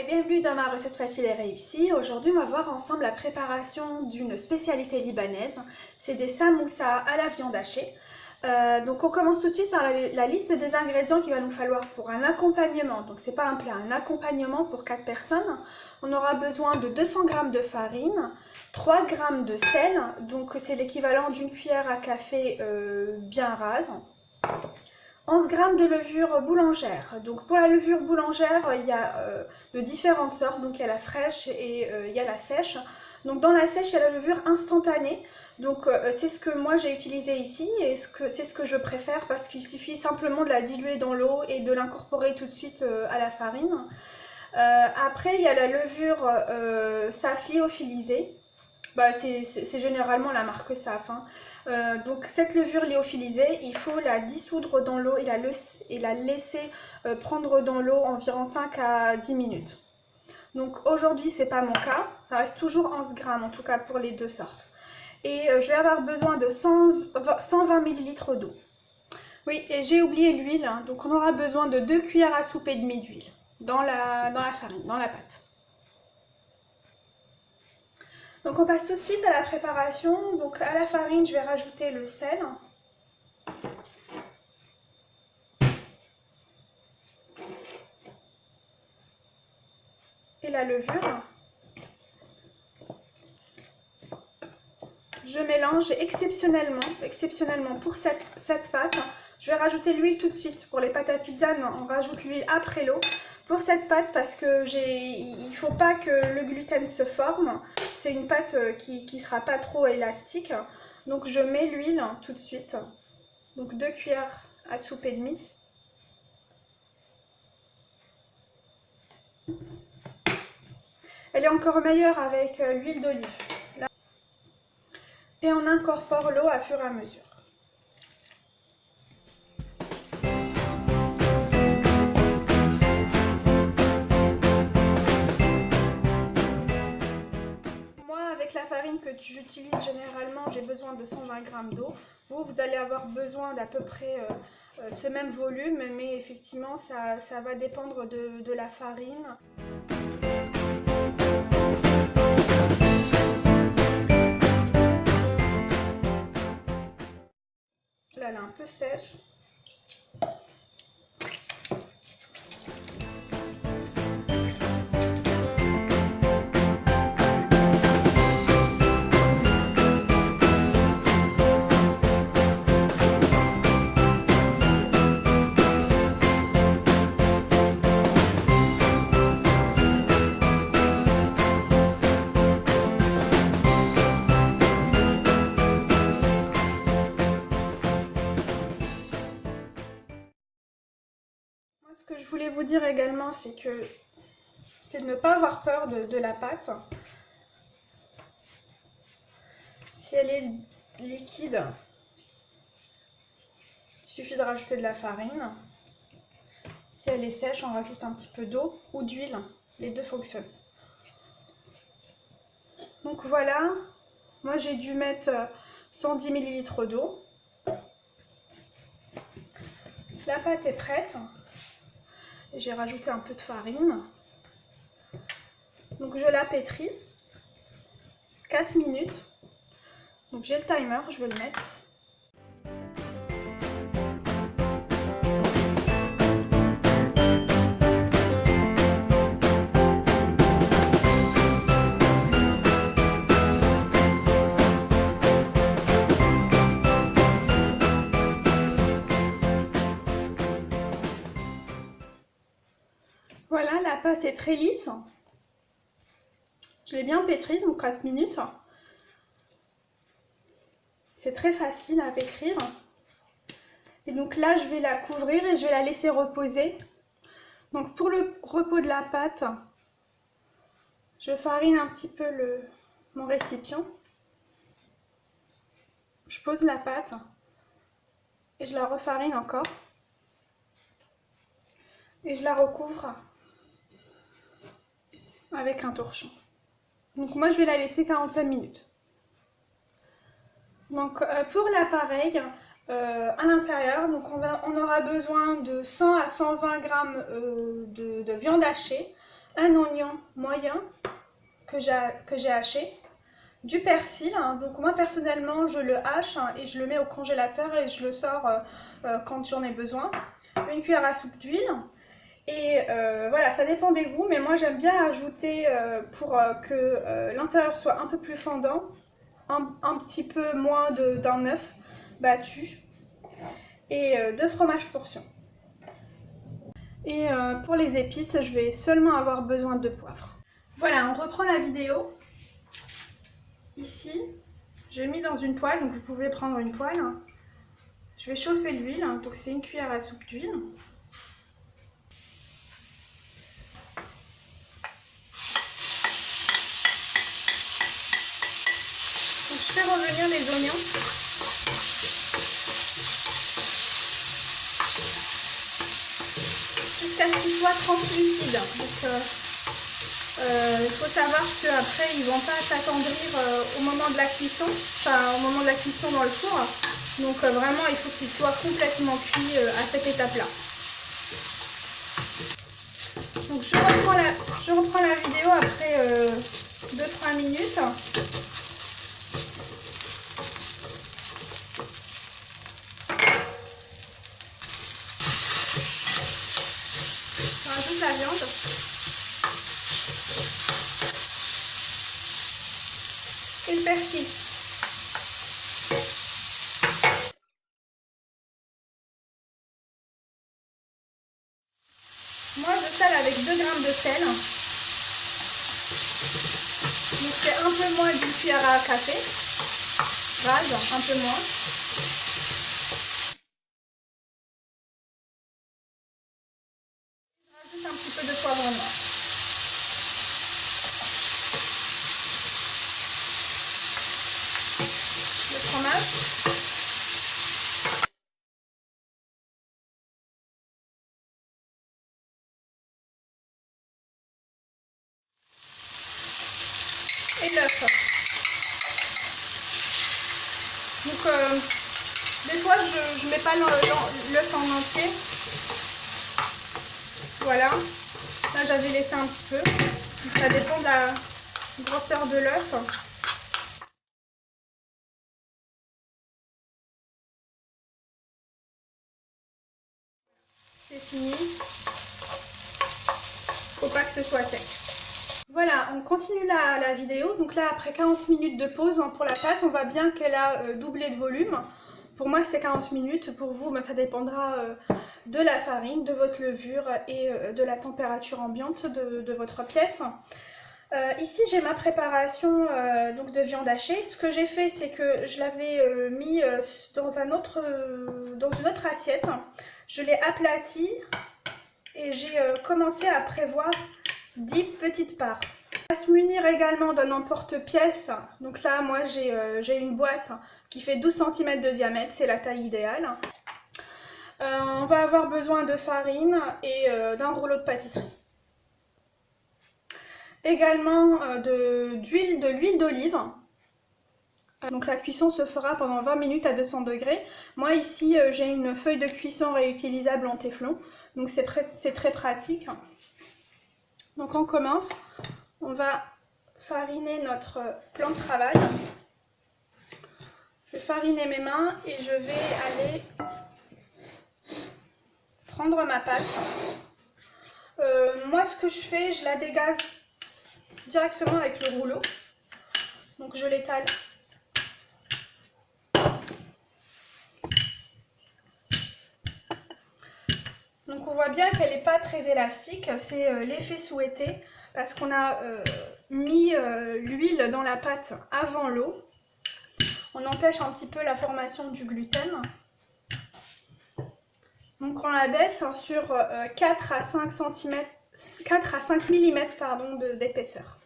et bienvenue dans ma recette facile et réussie. Aujourd'hui, on va voir ensemble la préparation d'une spécialité libanaise. C'est des samoussas à la viande hachée. Donc on commence tout de suite par la liste des ingrédients qu'il va nous falloir pour un accompagnement. Donc c'est pas un plat, un accompagnement pour 4 personnes. On aura besoin de 200 g de farine, 3 g de sel, donc c'est l'équivalent d'une cuillère à café bien rase. 11 g de levure boulangère. Donc pour la levure boulangère, il y a de différentes sortes. Donc il y a la fraîche et il y a la sèche. Donc dans la sèche, il y a la levure instantanée. Donc c'est ce que moi j'ai utilisé ici et c'est ce que je préfère parce qu'il suffit simplement de la diluer dans l'eau et de l'incorporer tout de suite à la farine. Après, il y a la levure SAF lyophilisée. C'est généralement la marque SAF. Donc cette levure lyophilisée, il faut la dissoudre dans l'eau et la laisser prendre dans l'eau environ 5 à 10 minutes. Donc aujourd'hui, c'est pas mon cas, ça reste toujours 11 g en tout cas pour les deux sortes. Et je vais avoir besoin de 120 ml d'eau. Oui, et j'ai oublié l'huile, donc on aura besoin de 2 cuillères à soupe et demie d'huile dans la farine, dans la pâte. Donc on passe tout de suite à la préparation. Donc à la farine, je vais rajouter le sel. Et la levure. Je mélange exceptionnellement pour cette pâte. Je vais rajouter l'huile tout de suite. Pour les pâtes à pizza, non, on rajoute l'huile après l'eau. Pour cette pâte, parce que il ne faut pas que le gluten se forme. C'est une pâte qui ne sera pas trop élastique. Donc je mets l'huile tout de suite. Donc 2 cuillères à soupe et demie. Elle est encore meilleure avec l'huile d'olive. Et on incorpore l'eau à fur et à mesure. Avec la farine que j'utilise généralement, j'ai besoin de 120 g d'eau. Vous allez avoir besoin d'à peu près ce même volume, mais effectivement, ça va dépendre de la farine. Là, elle est un peu sèche. Ce que je voulais vous dire également, c'est de ne pas avoir peur de la pâte. Si elle est liquide, il suffit de rajouter de la farine. Si elle est sèche, on rajoute un petit peu d'eau ou d'huile. Les deux fonctionnent. Donc voilà, moi j'ai dû mettre 110 ml d'eau. La pâte est prête. J'ai rajouté un peu de farine. Donc je la pétris 4 minutes. Donc j'ai le timer, je vais le mettre. Voilà, la pâte est très lisse. Je l'ai bien pétrie, donc 4 minutes. C'est très facile à pétrir. Et donc là, je vais la couvrir et je vais la laisser reposer. Donc pour le repos de la pâte, je farine un petit peu mon récipient. Je pose la pâte et je la refarine encore. Et je la recouvre avec un torchon. Donc moi je vais la laisser 45 minutes. Donc pour l'appareil, à l'intérieur, donc on aura besoin de 100 à 120 g de viande hachée. un oignon moyen que j'ai haché, du persil, hein. Donc moi personnellement je le hache, hein, et je le mets au congélateur et je le sors quand j'en ai besoin, une cuillère à soupe d'huile. Et voilà, ça dépend des goûts, mais moi j'aime bien ajouter pour que l'intérieur soit un peu plus fondant, un petit peu moins d'un œuf battu et 2 fromages portions. Et pour les épices, je vais seulement avoir besoin de poivre. Voilà, on reprend la vidéo. Ici, j'ai mis dans une poêle, donc vous pouvez prendre une poêle. Je vais chauffer l'huile, donc c'est une cuillère à soupe d'huile. Donc je fais revenir les oignons. Jusqu'à ce qu'ils soient translucides. Donc il faut savoir qu'après ils ne vont pas s'attendrir au moment de la cuisson, enfin au moment de la cuisson dans le four. Donc vraiment il faut qu'ils soient complètement cuits à cette étape-là. Donc je reprends la vidéo après 2-3 minutes. Je rajoute la viande. Et le persil. Moi je sale avec 2 grammes de sel. Donc c'est un peu moins d'une cuillère à café. Rase, un peu moins. Je rajoute un petit peu de poivre noir. Le fromage. Et l'œuf. Donc des fois je mets pas l'œuf en entier. Voilà. Là j'avais laissé un petit peu. Donc, ça dépend de la grosseur de l'œuf. C'est fini. Faut pas que ce soit sec. Voilà, on continue la vidéo. Donc là, après 40 minutes de pause pour la pâte, on voit bien qu'elle a doublé de volume. Pour moi, c'est 40 minutes. Pour vous, ça dépendra de la farine, de votre levure et de la température ambiante de votre pièce. Ici, j'ai ma préparation donc de viande hachée. Ce que j'ai fait, c'est que je l'avais mis dans une autre assiette. Je l'ai aplatie et j'ai commencé à prévoir 10 petites parts. On va se munir également d'un emporte-pièce. Donc là, moi, j'ai une boîte qui fait 12 cm de diamètre, c'est la taille idéale. On va avoir besoin de farine et d'un rouleau de pâtisserie. Également de l'huile d'olive. Donc la cuisson se fera pendant 20 minutes à 200 degrés. Moi ici, j'ai une feuille de cuisson réutilisable en téflon. Donc c'est très pratique. Donc on commence, on va fariner notre plan de travail. Je vais fariner mes mains et je vais aller prendre ma pâte. Moi ce que je fais, je la dégaze directement avec le rouleau. Donc je l'étale. Donc on voit bien qu'elle n'est pas très élastique, c'est l'effet souhaité parce qu'on a mis l'huile dans la pâte avant l'eau. On empêche un petit peu la formation du gluten. Donc on la baisse sur 4 à 5 mm d'épaisseur.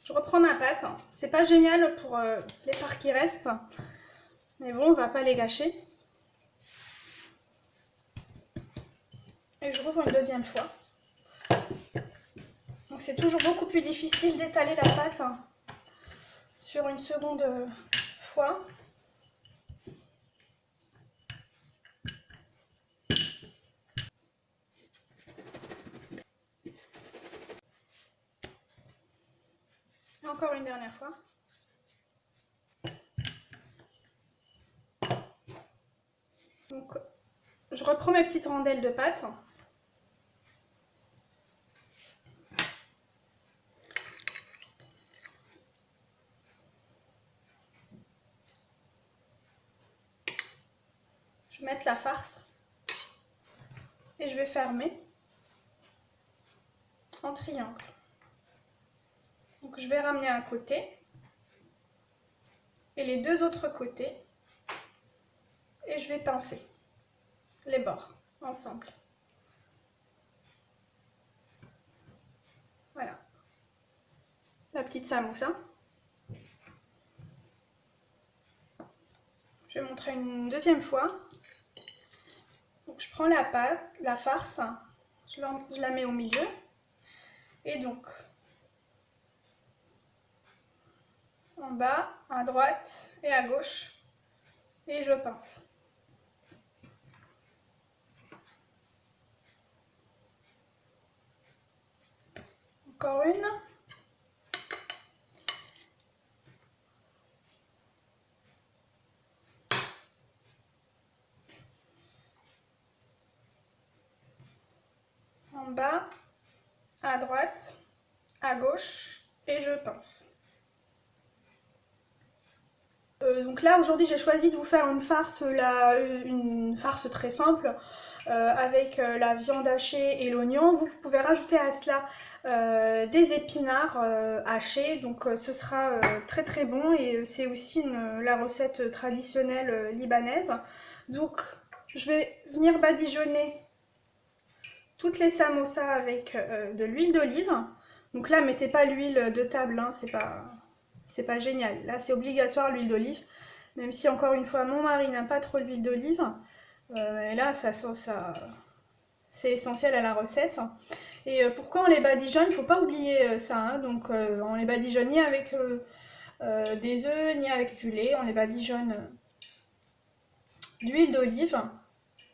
Je reprends ma pâte. C'est pas génial pour les parts qui restent, mais bon, on va pas les gâcher. Et je rouvre une deuxième fois. Donc c'est toujours beaucoup plus difficile d'étaler la pâte sur une seconde fois. Et encore une dernière fois. Donc je reprends mes petites rondelles de pâte. Je vais mettre la farce et je vais fermer en triangle. Donc je vais ramener un côté et les deux autres côtés et je vais pincer les bords ensemble. Voilà la petite samoussa. Je vais montrer une deuxième fois. Donc je prends la pâte, la farce, je la mets au milieu et donc en bas, à droite et à gauche et je pince. Encore une. En bas, à droite, à gauche et je pince. Donc là aujourd'hui j'ai choisi de vous faire une farce très simple avec la viande hachée et l'oignon. Vous pouvez rajouter à cela des épinards hachés, donc ce sera très très bon et c'est aussi la recette traditionnelle libanaise. Donc je vais venir badigeonner toutes les samosas avec de l'huile d'olive. Donc là mettez pas l'huile de table, hein, c'est pas génial. Là, c'est obligatoire l'huile d'olive, même si encore une fois, mon mari n'a pas trop d'huile d'olive. Et là, c'est essentiel à la recette. Et pourquoi on les badigeonne? Il ne faut pas oublier ça. Hein. Donc, on les badigeonne ni avec des œufs, ni avec du lait. On les badigeonne d'huile d'olive.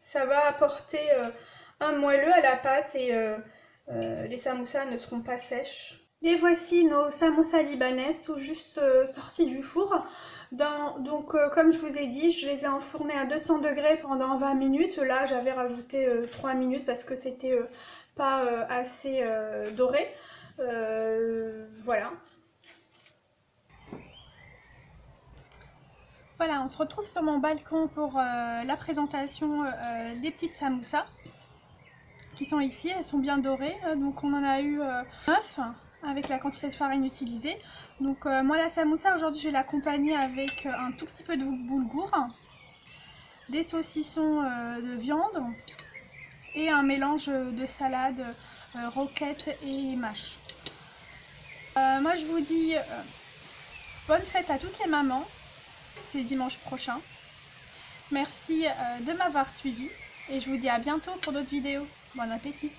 Ça va apporter un moelleux à la pâte et les samoussas ne seront pas sèches. Et voici nos samoussas libanaises tout juste sortis du four. Donc comme je vous ai dit, je les ai enfournés à 200 degrés pendant 20 minutes. Là j'avais rajouté 3 minutes parce que c'était pas assez doré. Voilà. Voilà, on se retrouve sur mon balcon pour la présentation des petites samoussas qui sont ici. Elles sont bien dorées, donc on en a eu 9. Avec la quantité de farine utilisée. Donc moi la samoussa aujourd'hui je vais l'accompagner avec un tout petit peu de boulgour, des saucissons de viande et un mélange de salade, roquette et mâche. Moi je vous dis bonne fête à toutes les mamans, c'est dimanche prochain. Merci de m'avoir suivi et je vous dis à bientôt pour d'autres vidéos. Bon appétit!